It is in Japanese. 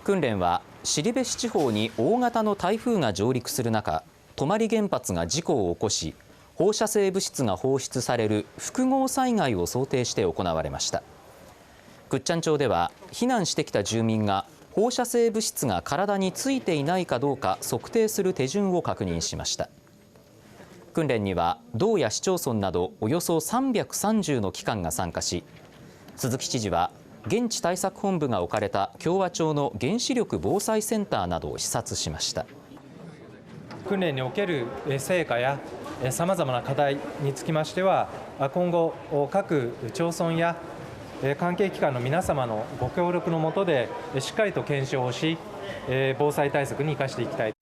訓練は後志地方に大型の台風が上陸する中、泊原発が事故を起こし、放射性物質が放出される複合災害を想定して行われました。倶知安町では避難してきた住民が放射性物質が体についていないかどうか測定する手順を確認しました。訓練には道や市町村などおよそ330の機関が参加し、鈴木知事は現地対策本部が置かれた共和町の原子力防災センターなどを視察しました。訓練における成果やさまざまな課題につきましては、今後各町村や関係機関の皆様のご協力の下でしっかりと検証をし、防災対策に生かしていきたい。